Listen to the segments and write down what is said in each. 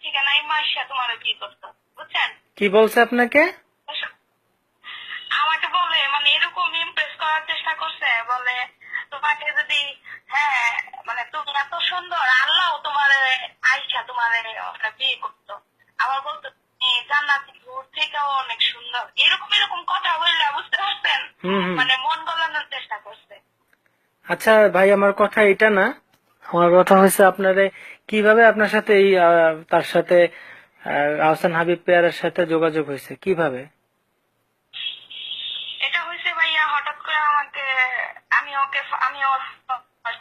ঠিকানায় মাসা তোমার বিয়ে করতো, বুঝছেন? কি বলছে আপনাকে? আমাকে বলে মানে এরকম ইমপ্রেস করার চেষ্টা করছে, বলে তোমাকে যদি, হ্যাঁ মানে তুমি এত সুন্দর, আল্লাহ তোমার আইসা তোমার বিয়ে করতো। আবার বলতো তুমি জান্নাতি হুর থেকেও অনেক সুন্দর, এরকম এরকম কথা বললে, বুঝতে পারছেন? হুম হুম। মানে মন গলানোর চেষ্টা করছে। আচ্ছা ভাই, আমার কথা এটা না, আমার কথা হয়েছে আপনারে কিভাবে আপনার সাথে এই তার সাথে আহসান হাবিব পেয়ারের সাথে যোগাযোগ হয়েছে কিভাবে? এটা হয়েছে ভাইয়া হঠাৎ করে আমাকে, আমি ওর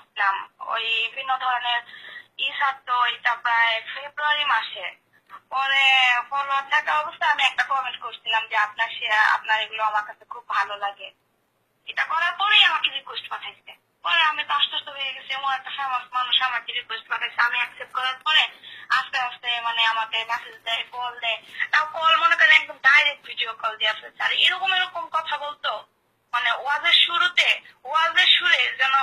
ছিলাম ওই বিভিন্ন ধরনের ছাড়তো, এটা প্রায় ফেব্রুয়ারি মাসে। পরে ফলোয়ার থাকা অবস্থায় আমি একটা কমেন্ট করছিলাম যে আপনার এগুলো আমার কাছে খুব ভালো লাগে। এটা করার পরেই আমাকে রিকোয়েস্ট পাঠাইছে। পরে আমি তো আশ্চর্য হয়ে গেছি, এমন একটা ফেমাস মানুষ আমাকে রিকোয়েস্ট পাঠাইছে। আমি অ্যাকসেপ্ট করার পরে আস্তে আস্তে মানে আমাকে মেসেজ দেয়, কল দেয়। তাও কল মনে করেন একদম ডাইরেক্ট ভিডিও কল দিয়ে আসছে। আর এরকম এরকম কথা বলতো, মানে ওয়াজের শুরুতে, ওয়াজের সুরে যেন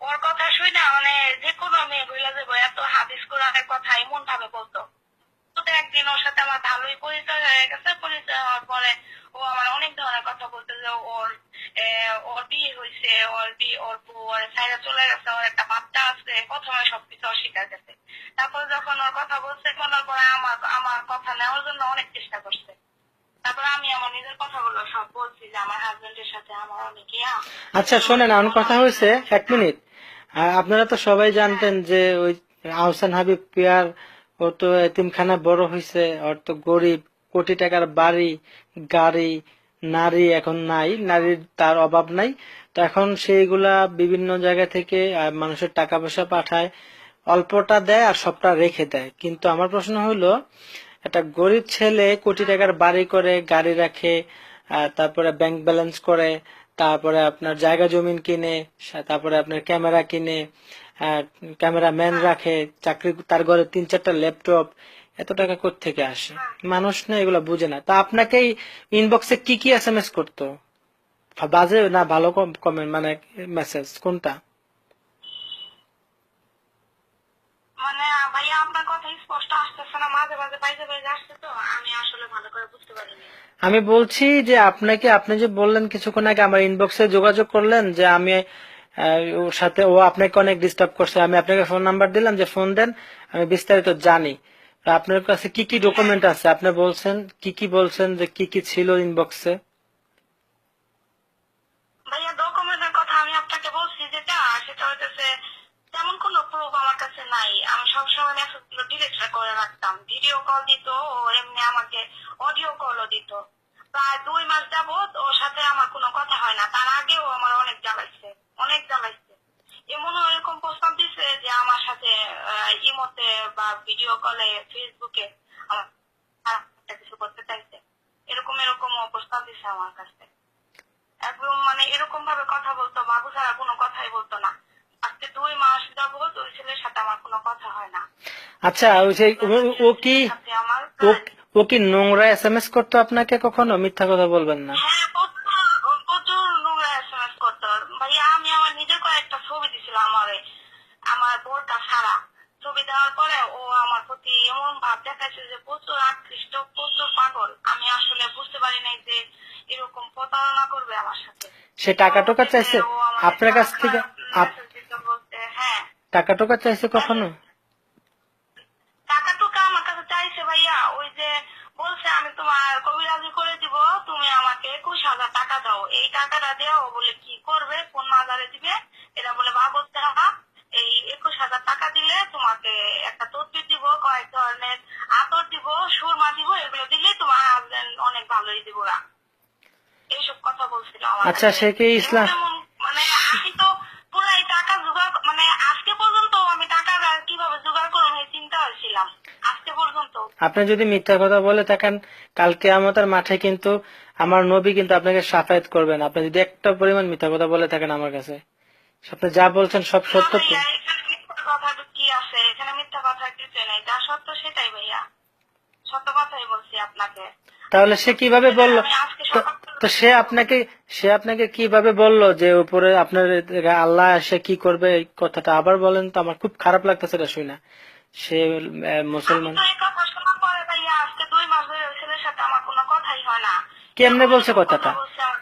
ওর কথা শুই না, মানে যে কোনো মেয়ে বইলা যাবো, এত হাদিস কোরআনের কথা এমন ভাবে বলতো। তো একদিন ওর সাথে আমার ভালোই পরিচয় হয়ে গেছে। পরিচয় হওয়ার পরে ও আমার অনেক ধরনের কথা বলতে, যে ওর বিয়ে হয়েছে, ওর বউ ওর ছাইরা চলে গেছে, ওর একটা বাচ্চা আছে। প্রথমে সবকিছু অস্বীকার গেছে। তারপর যখন ওর কথা বলছে, বলার পরে আমার কথা নেওয়ার জন্য অনেক চেষ্টা করছে। তারপর আমি আমার নিজের কথাগুলো সব বলছি, যে আমার হাজবেন্ডের সাথে আমার অনেক ইয়া। আচ্ছা শোনেন, আমার কথা হয়েছে, এক মিনিট। আপনারা তো সবাই জানতেন যে ওই আহসান হাবিব পেয়ার, ও তো এতিমখানা বড় হয়েছে, ওর তো গরিব, কোটি টাকার বাড়ি গাড়ি, নারী এখন নাই, নারীর তার অভাব নাই। তো এখন সেইগুলা বিভিন্ন জায়গা থেকে মানুষের টাকা পয়সা পাঠায়, অল্পটা দেয় আর সবটা রেখে দেয়। কিন্তু আমার প্রশ্ন হলো, একটা গরিব ছেলে কোটি টাকার বাড়ি করে, গাড়ি রাখে, তারপরে ব্যাংক ব্যালেন্স করে, তারপরে আপনার জায়গা জমিন কিনে, তারপরে আপনার ক্যামেরা কিনে, ক্যামেরাম্যান রাখে, চাকরি, তার ঘরে 3-4টা ল্যাপটপ, এত টাকা কোত্থেকে আসে? মানুষ না এগুলা বুঝে না। তা আপনাকে ইনবক্সে কি কি এসএমএস করতো? বাজে না ভালো কমেন্ট মানে মেসেজ কোনটা? মানে ভাইয়া আপনার কথা স্পষ্ট আসতেছে না, মাঝে মাঝে বাইরে বাইরে আসছে, তো আমি আসলে ভালো করে বুঝতে পারিনি। আমি বলছি যে আপনাকে, আপনি যে বললেন কিছুক্ষণ আগে আমার ইনবক্সে যোগাযোগ করলেন যে আমি ওর সাথে, ও আপনাকে অনেক ডিস্টার্ব করছে, আমি আপনাকে ফোন নাম্বার দিলাম যে ফোন দেন, আমি বিস্তারিত জানি। তো আপনার কাছে কি কি ডকুমেন্ট আছে আপনি বলছেন, কি কি বলছেন, যে কি কি ছিল ইনবক্সে? ভাইয়া ডকুমেন্টের কথা আমি আপনাকে বলছি, যেটা সেটা হচ্ছে তেমন কোনো প্রুফ আমার কাছে নাই। আমি সবসময় মেসেজ গুলো ডিলিট করে রাখতাম। ভিডিও কল দিত, ও এমনি আমাকে অডিও কলও দিত। প্রায় 2 মাস যাবত ওর সাথে আমার কোনো কথা হয় না। তার আগেও আমার অনেক জ্বালাইছে, অনেক জ্বালাইছে। এমনও এরকম প্রস্তাব দিছে যে আমার সাথে ইমোতে বা ভিডিও কলে, ফেসবুকে আমার একটা কিছু করতে চাইছে। এরকম এরকম প্রস্তাব দিছে আমার কাছে। একদম মানে এরকম ভাবে কথা বলতো, বাবু ছাড়া কোনো কথাই বলতো না। আজকে 2 মাস যাবত ওই ছেলের সাথে আমার কোনো কথা হয় না। আচ্ছা, ওই যে ও কি, সাথে আমার ও ও কি নোংরা এসএমএস করতো আপনাকে কখনো? মিথ্যা কথা বলবেন না। হ্যাঁ প্রচুর প্রচুর নোংরা এসএমএস করতো ভাইয়া। আমি আমার নিজের কয়েকটা ছবি দিছিল আমারে, আমার বোরকা ছাড়া। ছবি দেওয়ার পরে ও আমার প্রতি এমন ভাব দেখাইছে যে প্রচুর আকৃষ্ট, প্রচুর পাগল। আমি আসলে বুঝতে পারি নাই যে এরকম প্রতারণা করবে আমার সাথে। সে টাকা টোকা পরবর্তীতে চাইছে ও আমাকে আপনার কাছ খারাপ থেকে? খারাপ মেসেজ দিত, বলতে হ্যাঁ। টাকা টোকা চাইছে কখনো? টাকা টুকা আমার কাছে চাইছে ভাইয়া। ওই যে বলছে আমি তোমার কবিরাজি করে দিব, তুমি আমাকে 21,000 টাকা দাও। এই টাকাটা দেওয়া, ও বলে কি করবে, কোন মাজারে দিবে, এটা বলে বাবদ দেওয়া। এই 21,000 টাকা দিলে তোমাকে একটা তদবির দিব, কয়েক ধরনের আতর দিব, সুরমা দিব, এগুলো দিলে তোমার হাজবেন্ড অনেক ভালোই দিব। এইসব কথা বলছিল আমার আচ্ছা, কাছে। সে কি এমন ইসলাম? এমন মানে আমি তো পুরো এই টাকা জোগাড়, মানে আজকে পর্যন্ত আমি টাকা কিভাবে জোগাড় করবো এই চিন্তা হয়েছিলাম আজকে পর্যন্ত। আপনি যদি মিথ্যা কথা বলে থাকেন, কাল কিয়ামতের মাঠে কিন্তু আমার নবী কিন্তু আপনাকে শাফায়াত করবেন, আপনি যদি একটা পরিমাণ মিথ্যা কথা বলে থাকেন আমার কাছে। আপনি যা বলছেন সব না সত্য তো? ভাইয়া, এখানে মিথ্যা কথা কি আছে? এখানে মিথ্যা কথা কিছু নেই, যা সত্য সেটাই ভাইয়া, সত্য কথাই বলছি আপনাকে। তাহলে সে কিভাবে বলল? আমি আজকে তো সকাল তো সে আপনাকে কিভাবে বলল যে উপরে আপনার আল্লাহ এসে কি করবে? এই কথাটা আবার বলেন তো, আমার খুব খারাপ লাগতেছে এটা শুনে। সে আমি মুসলমান। তো এই কথা শোনার কেমনে বলছে কথাটা?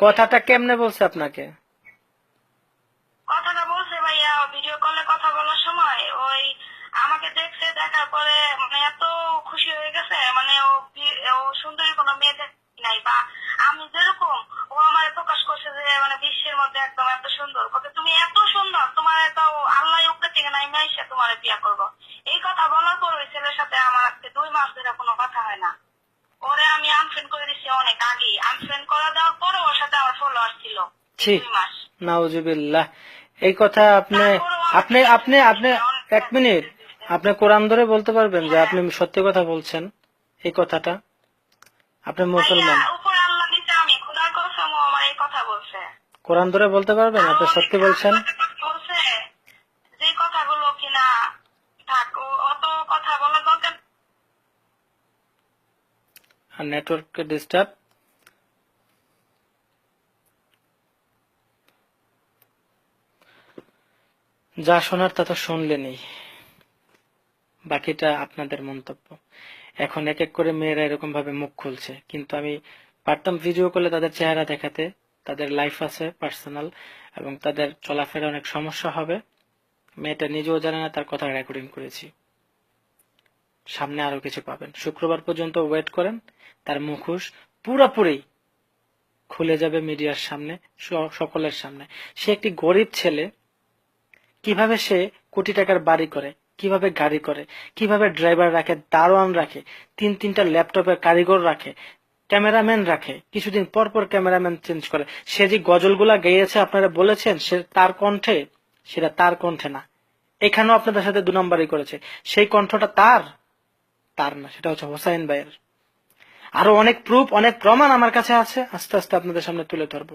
কথাটা কেমনে বলছে আপনাকে? কথাটা বলছে ভাইয়া ভিডিও কলে কথা বলার সময় ওই আমাকে দেখছে, দেখার পরে মানে এত খুশি হয়ে গেছে, মানে ও সুন্দরী কোনো মেয়ে দেখে নাই, বা আমি যেরকম ও আমার প্রকাশ করছে যে মানে বিশ্বের মধ্যে একদম এত সুন্দর, কত তুমি এত সুন্দর, তোমার এত আল্লাহ উপরে থেকে নাই এসে তোমার বিয়া করবো। এই কথা বলার পর ওই ছেলের সাথে আমার আজকে 2 মাস ধরে কোনো কথা হয় না। ওরে আমি আনফ্রেন্ড করে দিচ্ছি অনেক আগেই, আনফ্রেন্ড করে দেওয়ার পরে ওর সাথে আমার ফলোয়ার ছিল ছি, 2 মাস। নাউজুবিল্লাহ। এই কথা আপনি তারপরেও আপনি আমাকে আপনি আপনি এক মিনিট, আপনি কোরআন ধরে বলতে পারবেন যে আপনি সত্যি কথা বলছেন? এই কথাটা আপনি মুসলমান, ভাইয়া, উপর আল্লাহ দিতে আমি খোদার কসম ও আমার এই কথা বলছে। কোরআন ধরে বলতে পারবেন আপনি সত্যি বলছেন? বলছে যে কথাগুলো কিনা থাক, অত কথা বলার দরকার। আর নেটওয়ার্ক ডিস্টার্ব। যা শোনার তা তো শুনলেনই, বাকিটা আপনাদের মন্তব্য। এখন এক এক করে মেয়েরা এরকম ভাবে মুখ খুলছে, কিন্তু আমি পারতাম ভিডিও করলে তাদের চেহারা দেখাতে, তাদের লাইফ আছে পার্সোনাল, এবং তাদের চলাফেরা অনেক সমস্যা হবে। মেয়েটা নিজেও জানে না, তার কথা রেকর্ডিং করেছি। সামনে আরো কিছু পাবেন, শুক্রবার পর্যন্ত ওয়েট করেন। তার মুখোশ পুরোপুরি খুলে যাবে মিডিয়ার সামনে, সকলের সামনে। সে একটি গরিব ছেলে, কিভাবে সে কোটি টাকার বাড়ি করে, কিভাবে গাড়ি করে, কিভাবে ড্রাইভার রাখে, দারোয়ান রাখে, 3-3টা ল্যাপটপের কারিগর রাখে, ক্যামেরাম্যান রাখে, কিছুদিন পর পর ক্যামেরাম্যান চেঞ্জ করে। সে যে গজলগুলা গেয়েছে আপনারা বলেছেন সে তার কণ্ঠে, সেটা তার কণ্ঠে না। এখানেও আপনাদের সাথে 2 নম্বরই করেছে। সেই কণ্ঠটা তার তার না, সেটা হচ্ছে হোসাইন ভাইয়ের। আরো অনেক প্রুফ, অনেক প্রমাণ আমার কাছে আছে, আস্তে আস্তে আপনাদের সামনে তুলে ধরবো।